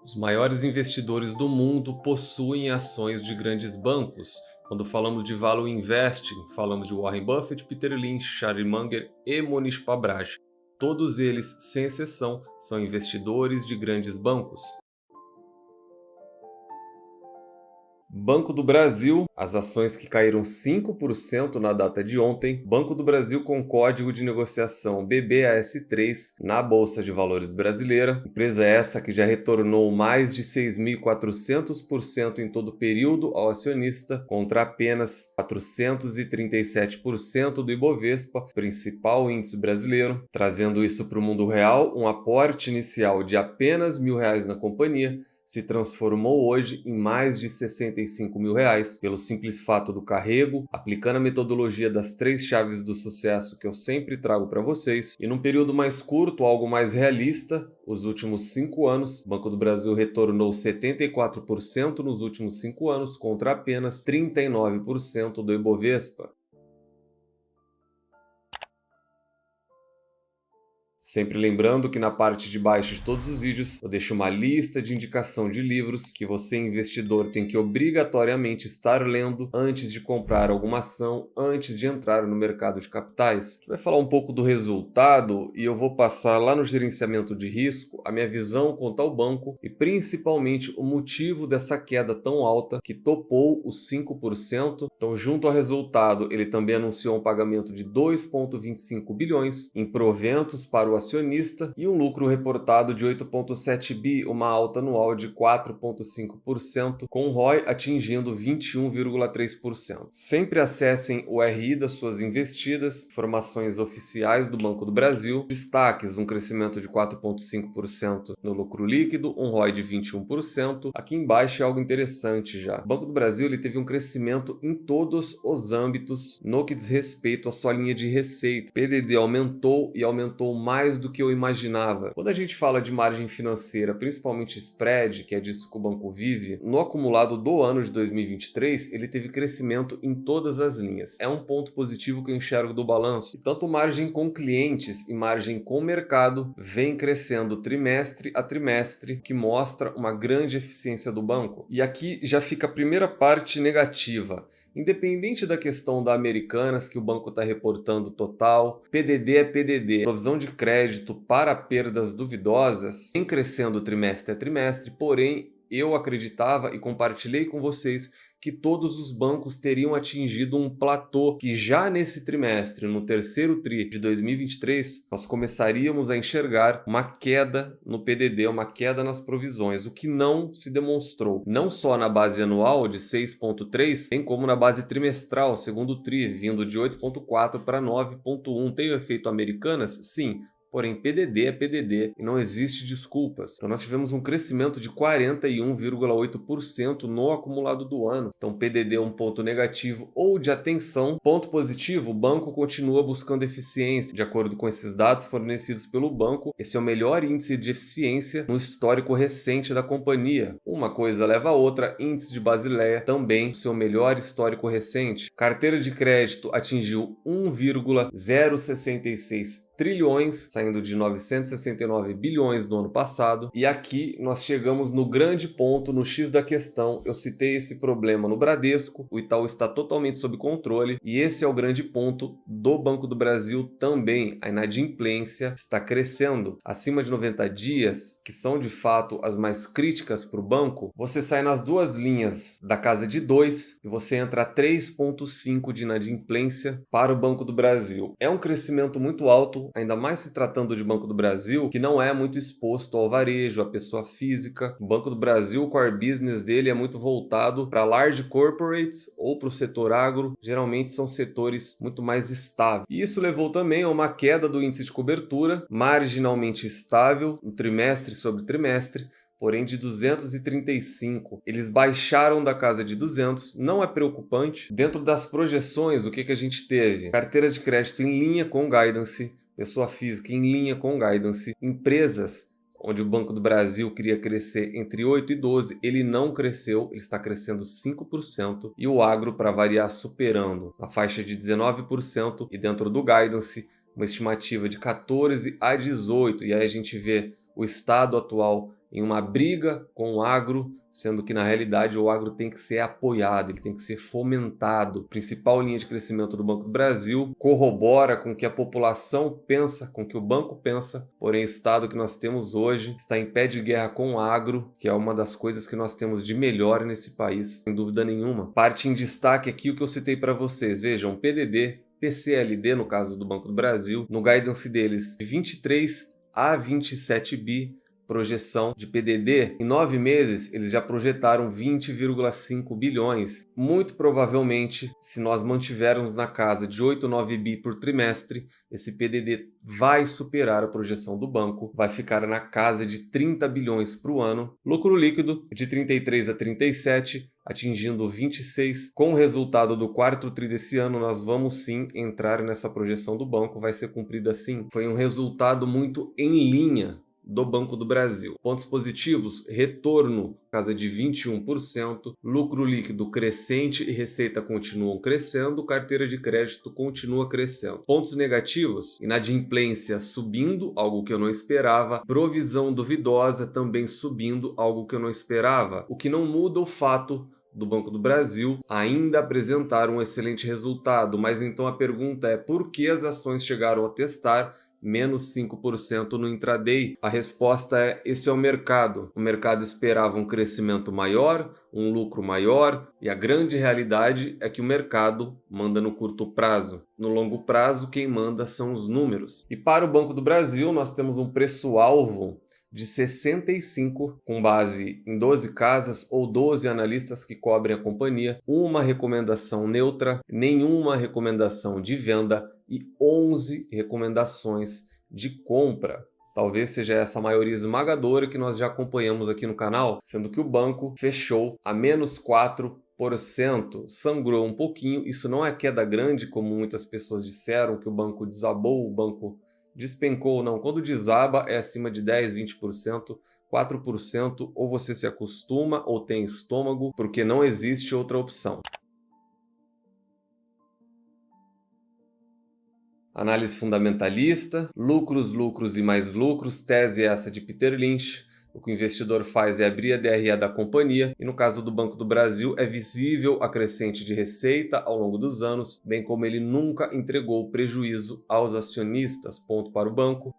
Os maiores investidores do mundo possuem ações de grandes bancos. Quando falamos de Value Investing, falamos de Warren Buffett, Peter Lynch, Charlie Munger e Monish Pabrai. Todos eles, sem exceção, são investidores de grandes bancos. Banco do Brasil, as ações que caíram 5% na data de ontem. Banco do Brasil com código de negociação BBAS3 na Bolsa de Valores brasileira. Empresa essa que já retornou mais de 6.400% em todo o período ao acionista, contra apenas 437% do Ibovespa, principal índice brasileiro. Trazendo isso para o mundo real, um aporte inicial de apenas R$ 1.000 na companhia se transformou hoje em mais de R$ 65 mil, pelo simples fato do carrego, aplicando a metodologia das 3 chaves do sucesso que eu sempre trago para vocês, e num período mais curto, algo mais realista, os últimos 5 anos, o Banco do Brasil retornou 74% nos últimos 5 anos, contra apenas 39% do Ibovespa. Sempre lembrando que na parte de baixo de todos os vídeos eu deixo uma lista de indicação de livros que você, investidor, tem que obrigatoriamente estar lendo antes de comprar alguma ação, antes de entrar no mercado de capitais. A gente vai falar um pouco do resultado e eu vou passar lá no gerenciamento de risco a minha visão quanto ao banco e principalmente o motivo dessa queda tão alta que topou os 5%. Então, junto ao resultado, ele também anunciou um pagamento de 2,25 bilhões em proventos para o acionista e um lucro reportado de 8,7 bi, uma alta anual de 4,5%, com o ROI atingindo 21,3%. Sempre acessem o RI das suas investidas, informações oficiais do Banco do Brasil, destaques, um crescimento de 4,5% no lucro líquido, um ROI de 21%. Aqui embaixo é algo interessante já. O Banco do Brasil ele teve um crescimento em todos os âmbitos no que diz respeito à sua linha de receita. PDD aumentou e aumentou mais do que eu imaginava. Quando a gente fala de margem financeira, principalmente spread, que é disso que o banco vive, no acumulado do ano de 2023, ele teve crescimento em todas as linhas. É um ponto positivo que eu enxergo do balanço. Tanto margem com clientes e margem com mercado vem crescendo trimestre a trimestre, que mostra uma grande eficiência do banco. E aqui já fica a primeira parte negativa. Independente da questão da Americanas, que o banco está reportando total, PDD é PDD, provisão de crédito para perdas duvidosas, vem crescendo trimestre a trimestre, porém eu acreditava e compartilhei com vocês que todos os bancos teriam atingido um platô, que já nesse trimestre, no terceiro tri de 2023, nós começaríamos a enxergar uma queda no PDD, uma queda nas provisões, o que não se demonstrou, não só na base anual de 6,3, bem como na base trimestral, segundo tri, vindo de 8,4 para 9,1. Tem o efeito Americanas? Sim. Porém, PDD é PDD e não existe desculpas. Então, nós tivemos um crescimento de 41,8% no acumulado do ano. Então, PDD é um ponto negativo ou de atenção. Ponto positivo, o banco continua buscando eficiência. De acordo com esses dados fornecidos pelo banco, esse é o melhor índice de eficiência no histórico recente da companhia. Uma coisa leva a outra, índice de Basileia também, o seu melhor histórico recente. Carteira de crédito atingiu 1,066 trilhões, saindo de 969 bilhões no ano passado. E aqui nós chegamos no grande ponto, no X da questão. Eu citei esse problema no Bradesco, o Itaú está totalmente sob controle e esse é o grande ponto do Banco do Brasil também. A inadimplência está crescendo. Acima de 90 dias, que são de fato as mais críticas para o banco, você sai nas duas linhas da casa de 2 e você entra a 3,5 de inadimplência para o Banco do Brasil. É um crescimento muito alto, ainda mais se tratando de Banco do Brasil, que não é muito exposto ao varejo, à pessoa física. O Banco do Brasil, o core business dele é muito voltado para large corporates ou para o setor agro, geralmente são setores muito mais estáveis. E isso levou também a uma queda do índice de cobertura, marginalmente estável, um trimestre sobre trimestre, porém de 235. Eles baixaram da casa de 200, não é preocupante. Dentro das projeções, o que a gente teve? Carteira de crédito em linha com guidance, pessoa física em linha com guidance, empresas onde o Banco do Brasil queria crescer entre 8 e 12, ele não cresceu, ele está crescendo 5%, e o agro, para variar, superando a faixa de 19%, e dentro do guidance, uma estimativa de 14 a 18, e aí a gente vê o estado atual em uma briga com o agro, sendo que na realidade o agro tem que ser apoiado, ele tem que ser fomentado. A principal linha de crescimento do Banco do Brasil corrobora com o que a população pensa, com o que o banco pensa, porém o estado que nós temos hoje está em pé de guerra com o agro, que é uma das coisas que nós temos de melhor nesse país, sem dúvida nenhuma. Parte em destaque aqui o que eu citei para vocês, vejam, PDD, PCLD no caso do Banco do Brasil, no guidance deles de 23 a 27 bi, projeção de PDD, em 9 meses eles já projetaram 20,5 bilhões. Muito provavelmente, se nós mantivermos na casa de 8, 9 bi por trimestre, esse PDD vai superar a projeção do banco, vai ficar na casa de 30 bilhões para o ano. Lucro líquido de 33 a 37, atingindo 26. Com o resultado do quarto tri desse ano, nós vamos sim entrar nessa projeção do banco, vai ser cumprida sim. Foi um resultado muito em linha do Banco do Brasil. Pontos positivos: retorno, casa de 21%, lucro líquido crescente e receita continuam crescendo, carteira de crédito continua crescendo. Pontos negativos: inadimplência subindo, algo que eu não esperava, provisão duvidosa também subindo, algo que eu não esperava, o que não muda o fato do Banco do Brasil ainda apresentar um excelente resultado, mas então a pergunta é por que as ações chegaram a testar menos 5% no intraday? A resposta é: esse é o mercado. O mercado esperava um crescimento maior, um lucro maior, e a grande realidade é que o mercado manda no curto prazo. No longo prazo, quem manda são os números. E para o Banco do Brasil, nós temos um preço-alvo de 65, com base em 12 casas ou 12 analistas que cobrem a companhia, uma recomendação neutra, nenhuma recomendação de venda e 11 recomendações de compra. Talvez seja essa a maioria esmagadora que nós já acompanhamos aqui no canal, sendo que o banco fechou a menos 4%, sangrou um pouquinho. Isso não é queda grande, como muitas pessoas disseram, que o banco desabou, o banco despencou. Não, quando desaba é acima de 10, 20%, 4%, ou você se acostuma ou tem estômago, porque não existe outra opção. Análise fundamentalista, lucros, lucros e mais lucros, tese essa de Peter Lynch. O que o investidor faz é abrir a DRE da companhia e no caso do Banco do Brasil é visível a crescente de receita ao longo dos anos, bem como ele nunca entregou prejuízo aos acionistas. Ponto para o banco.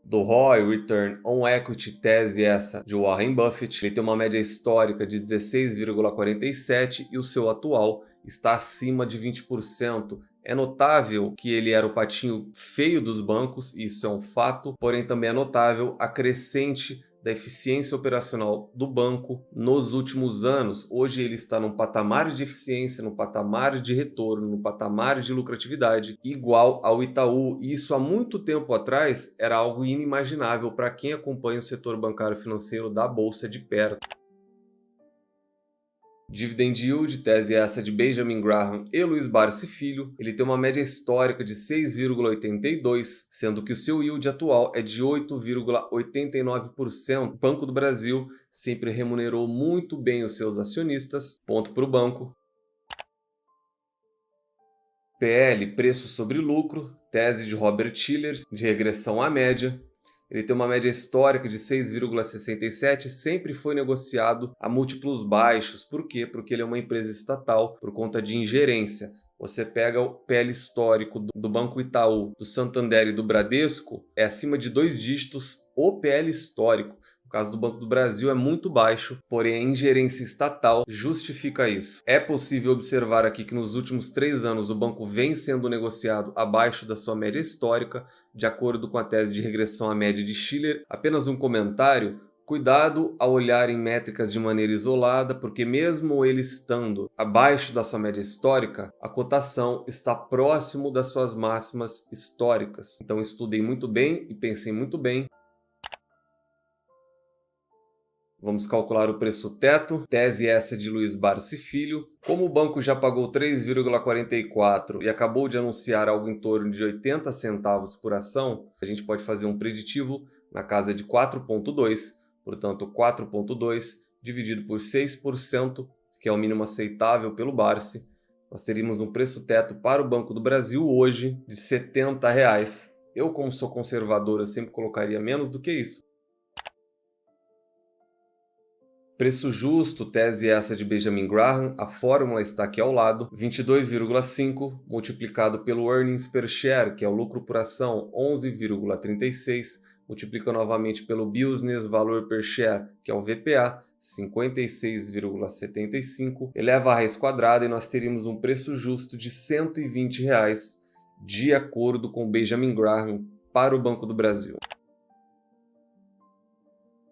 Do ROI, Return on Equity, tese essa de Warren Buffett. Ele tem uma média histórica de 16,47 e o seu atual está acima de 20%. É notável que ele era o patinho feio dos bancos, isso é um fato, porém também é notável a crescente da eficiência operacional do banco nos últimos anos. Hoje ele está num patamar de eficiência, num patamar de retorno, num patamar de lucratividade igual ao Itaú. E isso há muito tempo atrás era algo inimaginável para quem acompanha o setor bancário financeiro da Bolsa de perto. Dividend Yield, tese essa de Benjamin Graham e Luiz Barsi Filho, ele tem uma média histórica de 6,82, sendo que o seu yield atual é de 8,89%. O Banco do Brasil sempre remunerou muito bem os seus acionistas. Ponto para o banco. PL, preço sobre lucro, tese de Robert Shiller, de regressão à média. Ele tem uma média histórica de 6,67, sempre foi negociado a múltiplos baixos. Por quê? Porque ele é uma empresa estatal por conta de ingerência. Você pega o PL histórico do Banco Itaú, do Santander e do Bradesco, é acima de 2 dígitos o PL histórico. No caso do Banco do Brasil é muito baixo, porém a ingerência estatal justifica isso. É possível observar aqui que nos últimos 3 anos o banco vem sendo negociado abaixo da sua média histórica, de acordo com a tese de regressão à média de Shiller. Apenas um comentário: cuidado ao olhar em métricas de maneira isolada, porque mesmo ele estando abaixo da sua média histórica, a cotação está próximo das suas máximas históricas. Então estudem muito bem e pensem muito bem. Vamos calcular o preço teto, tese essa de Luiz Barsi Filho. Como o banco já pagou 3,44 e acabou de anunciar algo em torno de 80 centavos por ação, a gente pode fazer um preditivo na casa de 4,2, portanto 4,2 dividido por 6%, que é o mínimo aceitável pelo Barsi, nós teríamos um preço teto para o Banco do Brasil hoje de R$ 70. Eu, como sou conservador, eu sempre colocaria menos do que isso. Preço justo, tese essa de Benjamin Graham, a fórmula está aqui ao lado, 22,5 multiplicado pelo earnings per share, que é o lucro por ação, 11,36, multiplica novamente pelo business valor per share, que é o VPA, 56,75, eleva a raiz quadrada e nós teríamos um preço justo de R$ 120, de acordo com Benjamin Graham, para o Banco do Brasil.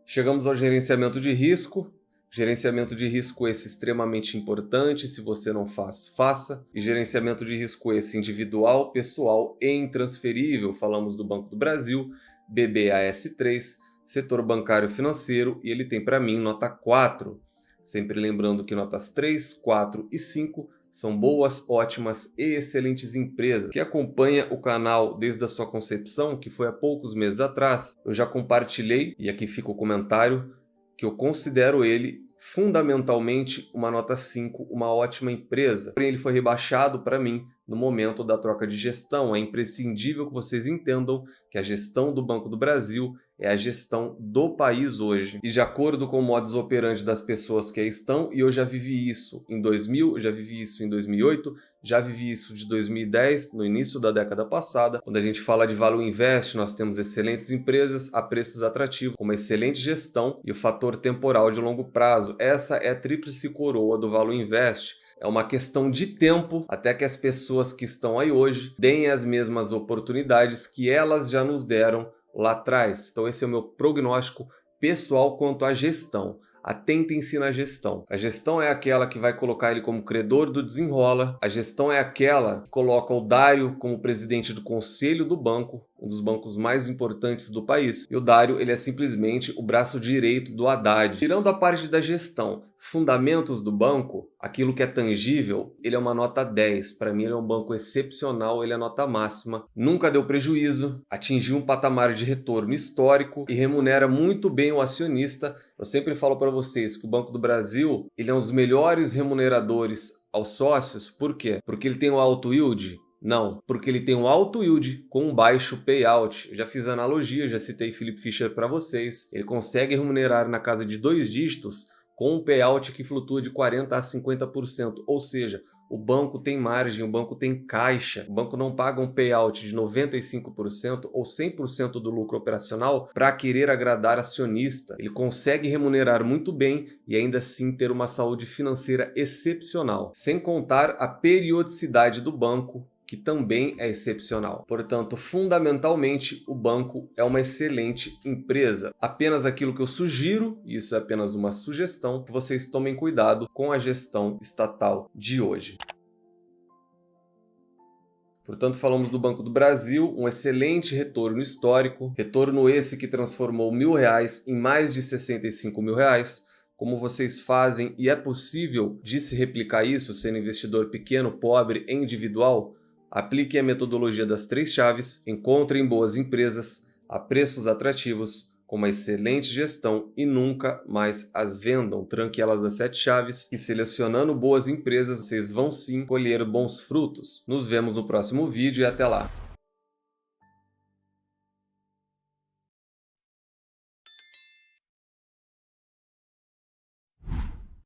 Chegamos ao gerenciamento de risco. Gerenciamento de risco esse extremamente importante, se você não faz, faça. E gerenciamento de risco esse individual, pessoal e intransferível. Falamos do Banco do Brasil, BBAS3, setor bancário e financeiro, e ele tem para mim nota 4. Sempre lembrando que notas 3, 4 e 5 são boas, ótimas e excelentes empresas. Que acompanha o canal desde a sua concepção, que foi há poucos meses atrás, eu já compartilhei, e aqui fica o comentário, que eu considero ele fundamentalmente uma nota 5, uma ótima empresa. Porém, ele foi rebaixado para mim no momento da troca de gestão. É imprescindível que vocês entendam que a gestão do Banco do Brasil é a gestão do país hoje. E de acordo com o modus operandi das pessoas que aí estão, e eu já vivi isso em 2000, já vivi isso em 2008, já vivi isso de 2010, no início da década passada. Quando a gente fala de Value Invest, nós temos excelentes empresas a preços atrativos, com uma excelente gestão e o fator temporal de longo prazo. Essa é a tríplice coroa do Value Invest. É uma questão de tempo até que as pessoas que estão aí hoje deem as mesmas oportunidades que elas já nos deram lá atrás. Então esse é o meu prognóstico pessoal quanto à gestão. Atentem-se na gestão. A gestão é aquela que vai colocar ele como credor do desenrola. A gestão é aquela que coloca o Dário como presidente do conselho do banco, um dos bancos mais importantes do país. E o Dário, ele é simplesmente o braço direito do Haddad. Tirando a parte da gestão, fundamentos do banco, aquilo que é tangível, ele é uma nota 10. Para mim, ele é um banco excepcional, ele é nota máxima. Nunca deu prejuízo, atingiu um patamar de retorno histórico e remunera muito bem o acionista. Eu sempre falo para vocês que o Banco do Brasil, ele é um dos melhores remuneradores aos sócios. Por quê? Porque ele tem o alto yield? Não, porque ele tem um alto yield com um baixo payout. Eu já fiz analogia, já citei Philip Fisher para vocês. Ele consegue remunerar na casa de 2 dígitos com um payout que flutua de 40% a 50%. Ou seja, o banco tem margem, o banco tem caixa. O banco não paga um payout de 95% ou 100% do lucro operacional para querer agradar acionista. Ele consegue remunerar muito bem e ainda assim ter uma saúde financeira excepcional. Sem contar a periodicidade do banco, que também é excepcional. Portanto, fundamentalmente, o banco é uma excelente empresa. Apenas aquilo que eu sugiro, e isso é apenas uma sugestão, que vocês tomem cuidado com a gestão estatal de hoje. Portanto, falamos do Banco do Brasil, um excelente retorno histórico, retorno esse que transformou R$1.000 em mais de R$65.000. Como vocês fazem e é possível de se replicar isso sendo investidor pequeno, pobre e individual? Apliquem a metodologia das 3 chaves, encontrem boas empresas a preços atrativos, com uma excelente gestão e nunca mais as vendam. Tranque elas às 7 chaves e selecionando boas empresas, vocês vão sim colher bons frutos. Nos vemos no próximo vídeo e até lá!